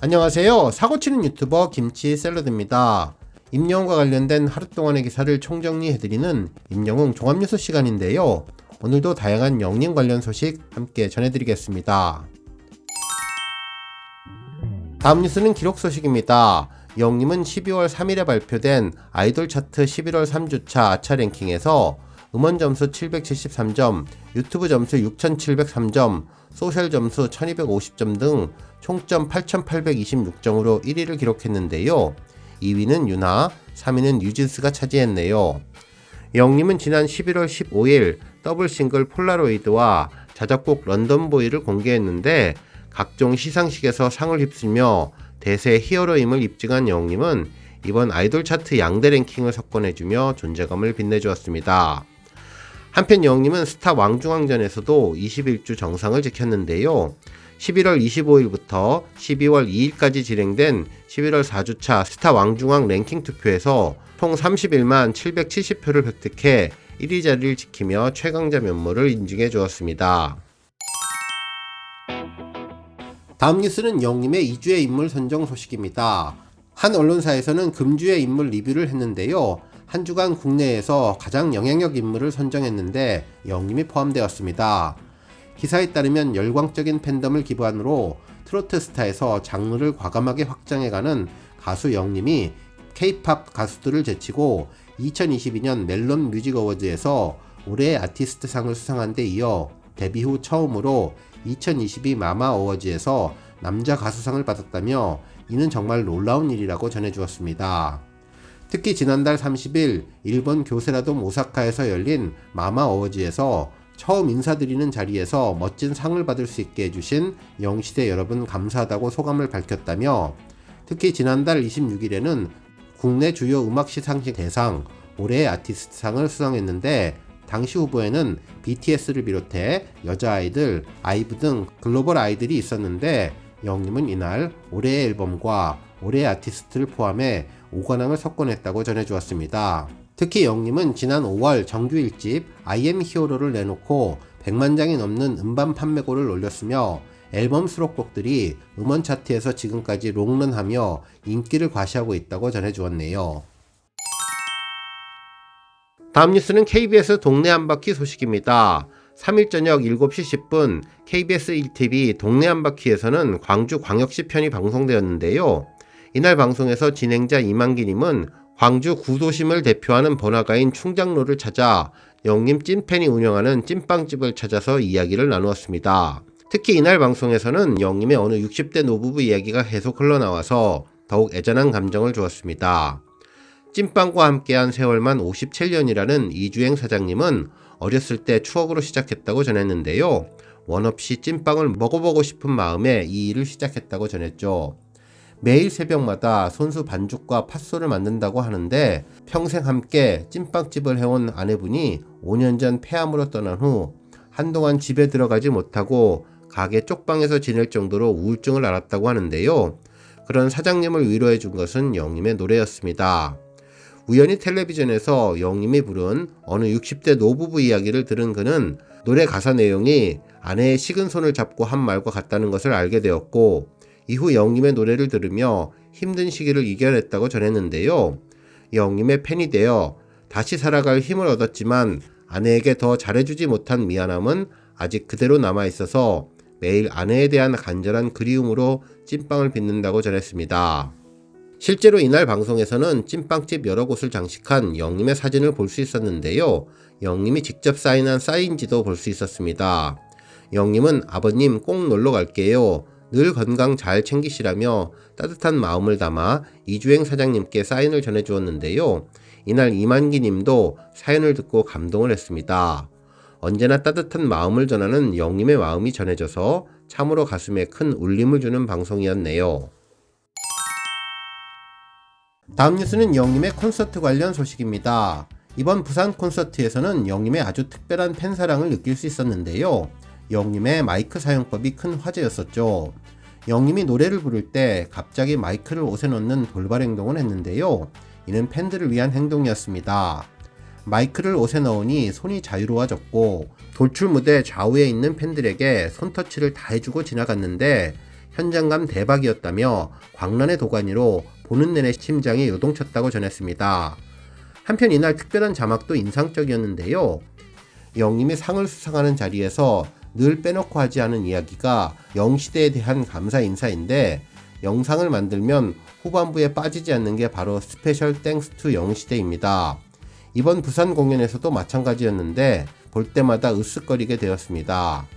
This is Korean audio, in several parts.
안녕하세요. 사고치는 유튜버 김치샐러드입니다. 임영웅과 관련된 하루 동안의 기사를 총정리해드리는 임영웅 종합뉴스 시간인데요. 오늘도 다양한 영림 관련 소식 함께 전해드리겠습니다. 다음 뉴스는 기록 소식입니다. 영림은 12월 3일에 발표된 아이돌 차트 11월 3주차 아차 랭킹에서 음원 점수 773점, 유튜브 점수 6703점, 소셜 점수 1250점 등 총점 8826점으로 1위를 기록했는데요. 2위는 유나, 3위는 뉴진스가 차지했네요. 영림은 지난 11월 15일 더블 싱글 폴라로이드와 자작곡 런던보이를 공개했는데 각종 시상식에서 상을 휩쓸며 대세 히어로임을 입증한 영림은 이번 아이돌 차트 양대 랭킹을 석권해주며 존재감을 빛내주었습니다. 한편 영림은 스타 왕중왕전에서도 21주 정상을 지켰는데요. 11월 25일부터 12월 2일까지 진행된 11월 4주차 스타 왕중왕 랭킹 투표에서 총 31만 770표를 획득해 1위 자리를 지키며 최강자 면모를 인증해 주었습니다. 다음 뉴스는 영림의 2주의 인물 선정 소식입니다. 한 언론사에서는 금주의 인물 리뷰를 했는데요. 한 주간 국내에서 가장 영향력 인물을 선정했는데 영림이 포함되었습니다. 기사에 따르면 열광적인 팬덤을 기반으로 트로트 스타에서 장르를 과감하게 확장해가는 가수 영림이 K-팝 가수들을 제치고 2022년 멜론 뮤직 어워즈에서 올해의 아티스트상을 수상한 데 이어 데뷔 후 처음으로 2022 마마 어워즈에서 남자 가수상을 받았다며 이는 정말 놀라운 일이라고 전해주었습니다. 특히 지난달 30일 일본 교세라돔 오사카에서 열린 마마 어워즈에서 처음 인사드리는 자리에서 멋진 상을 받을 수 있게 해주신 영시대 여러분 감사하다고 소감을 밝혔다며 특히 지난달 26일에는 국내 주요 음악 시상식 대상 올해의 아티스트상을 수상했는데 당시 후보에는 BTS를 비롯해 여자 아이들, 아이브 등 글로벌 아이들이 있었는데 영림은 이날 올해의 앨범과 올해의 아티스트를 포함해 5관왕을 석권했다고 전해주었습니다. 특히 영림은 지난 5월 정규 1집 I am Hero를 내놓고 100만 장이 넘는 음반 판매고를 올렸으며 앨범 수록곡들이 음원 차트에서 지금까지 롱런하며 인기를 과시하고 있다고 전해주었네요. 다음 뉴스는 KBS 동네 한바퀴 소식입니다. 3일 저녁 7시 10분 KBS 1TV 동네 한바퀴에서는 광주광역시 편이 방송되었는데요. 이날 방송에서 진행자 이만기님은 광주 구도심을 대표하는 번화가인 충장로를 찾아 영림 찐팬이 운영하는 찐빵집을 찾아서 이야기를 나누었습니다. 특히 이날 방송에서는 영림의 어느 60대 노부부 이야기가 계속 흘러나와서 더욱 애잔한 감정을 주었습니다. 찐빵과 함께한 세월만 57년이라는 이주행 사장님은 어렸을 때 추억으로 시작했다고 전했는데요. 원 없이 찐빵을 먹어보고 싶은 마음에 이 일을 시작했다고 전했죠. 매일 새벽마다 손수 반죽과 팥소를 만든다고 하는데 평생 함께 찐빵집을 해온 아내분이 5년 전 폐암으로 떠난 후 한동안 집에 들어가지 못하고 가게 쪽방에서 지낼 정도로 우울증을 앓았다고 하는데요. 그런 사장님을 위로해 준 것은 영림의 노래였습니다. 우연히 텔레비전에서 영림이 부른 어느 60대 노부부 이야기를 들은 그는 노래 가사 내용이 아내의 식은 손을 잡고 한 말과 같다는 것을 알게 되었고 이후 영림의 노래를 들으며 힘든 시기를 이겨냈다고 전했는데요. 영림의 팬이 되어 다시 살아갈 힘을 얻었지만 아내에게 더 잘해주지 못한 미안함은 아직 그대로 남아있어서 매일 아내에 대한 간절한 그리움으로 찐빵을 빚는다고 전했습니다. 실제로 이날 방송에서는 찐빵집 여러 곳을 장식한 영림의 사진을 볼 수 있었는데요. 영림이 직접 사인한 사인지도 볼 수 있었습니다. 영림은 아버님 꼭 놀러 갈게요. 늘 건강 잘 챙기시라며 따뜻한 마음을 담아 이주행 사장님께 사인을 전해주었는데요. 이날 이만기 님도 사연을 듣고 감동을 했습니다. 언제나 따뜻한 마음을 전하는 영림의 마음이 전해져서 참으로 가슴에 큰 울림을 주는 방송이었네요. 다음 뉴스는 영림의 콘서트 관련 소식입니다. 이번 부산 콘서트에서는 영림의 아주 특별한 팬사랑을 느낄 수 있었는데요. 영림의 마이크 사용법이 큰 화제였었죠. 영림이 노래를 부를 때 갑자기 마이크를 옷에 넣는 돌발 행동을 했는데요. 이는 팬들을 위한 행동이었습니다. 마이크를 옷에 넣으니 손이 자유로워졌고 돌출 무대 좌우에 있는 팬들에게 손터치를 다 해주고 지나갔는데 현장감 대박이었다며 광란의 도가니로 보는 내내 심장이 요동쳤다고 전했습니다. 한편 이날 특별한 자막도 인상적이었는데요. 영님이 상을 수상하는 자리에서 늘 빼놓고 하지 않은 이야기가 영시대에 대한 감사 인사인데, 영상을 만들면 후반부에 빠지지 않는 게 바로 스페셜 땡스 투 영시대입니다. 이번 부산 공연에서도 마찬가지였는데 볼 때마다 으쓱거리게 되었습니다.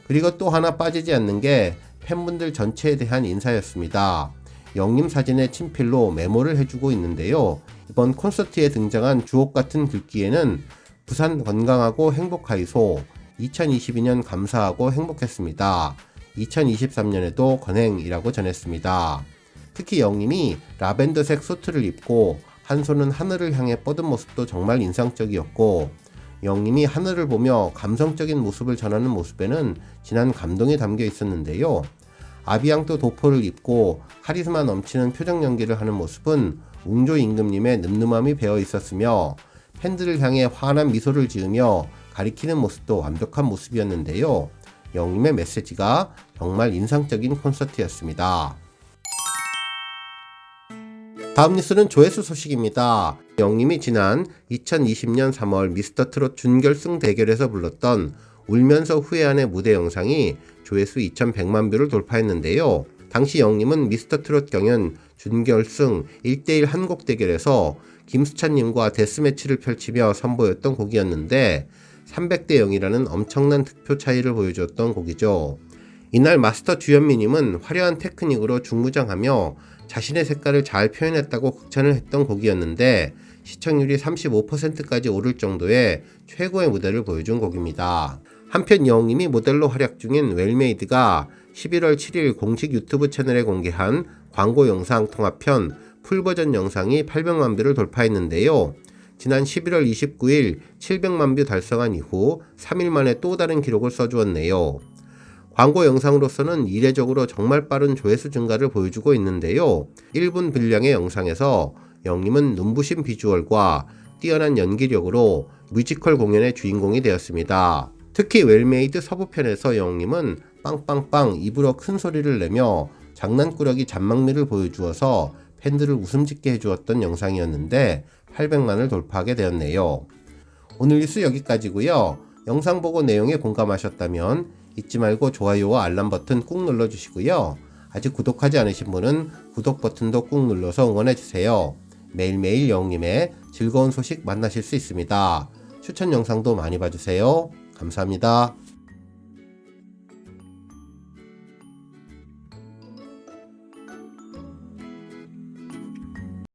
그리고 또 하나 빠지지 않는 게 팬분들 전체에 대한 인사였습니다. 영님 사진에 친필로 메모를 해주고 있는데요. 이번 콘서트에 등장한 주옥 같은 글귀에는 부산 건강하고 행복하이소, 2022년 감사하고 행복했습니다, 2023년에도 건행이라고 전했습니다. 특히 영님이 라벤더색 수트를 입고 한 손은 하늘을 향해 뻗은 모습도 정말 인상적이었고, 영님이 하늘을 보며 감성적인 모습을 전하는 모습에는 진한 감동이 담겨 있었는데요. 아비앙또 도포를 입고 카리스마 넘치는 표정 연기를 하는 모습은 웅조 임금님의 늠름함이 배어 있었으며, 팬들을 향해 환한 미소를 지으며 가리키는 모습도 완벽한 모습이었는데요. 영님의 메시지가 정말 인상적인 콘서트였습니다. 다음 뉴스는 조회수 소식입니다. 영님이 지난 2020년 3월 미스터트롯 준결승 대결에서 불렀던 울면서 후회하네 무대 영상이 조회수 2100만 뷰를 돌파했는데요. 당시 영님은 미스터트롯 경연 준결승 1대1 한곡 대결에서 김수찬님과 데스매치를 펼치며 선보였던 곡이었는데 300대 0이라는 엄청난 득표 차이를 보여주었던 곡이죠. 이날 마스터 주현미님은 화려한 테크닉으로 중무장하며 자신의 색깔을 잘 표현했다고 극찬을 했던 곡이었는데 시청률이 35%까지 오를 정도의 최고의 무대를 보여준 곡입니다. 한편 영님이 모델로 활약 중인 웰메이드가 11월 7일 공식 유튜브 채널에 공개한 광고 영상 통합편 풀버전 영상이 800만 뷰를 돌파했는데요. 지난 11월 29일 700만 뷰 달성한 이후 3일 만에 또 다른 기록을 써주었네요. 광고 영상으로서는 이례적으로 정말 빠른 조회수 증가를 보여주고 있는데요. 1분 분량의 영상에서 영님은 눈부신 비주얼과 뛰어난 연기력으로 뮤지컬 공연의 주인공이 되었습니다. 특히 웰메이드 서부편에서 영님은 빵빵빵 입으로 큰 소리를 내며 장난꾸러기 잔망미를 보여주어서 팬들을 웃음 짓게 해주었던 영상이었는데 800만을 돌파하게 되었네요. 오늘 뉴스 여기까지고요. 영상 보고 내용에 공감하셨다면 잊지 말고 좋아요와 알람 버튼 꾹 눌러주시고요. 아직 구독하지 않으신 분은 구독 버튼도 꾹 눌러서 응원해주세요. 매일매일 영님의 즐거운 소식 만나실 수 있습니다. 추천 영상도 많이 봐주세요. 감사합니다.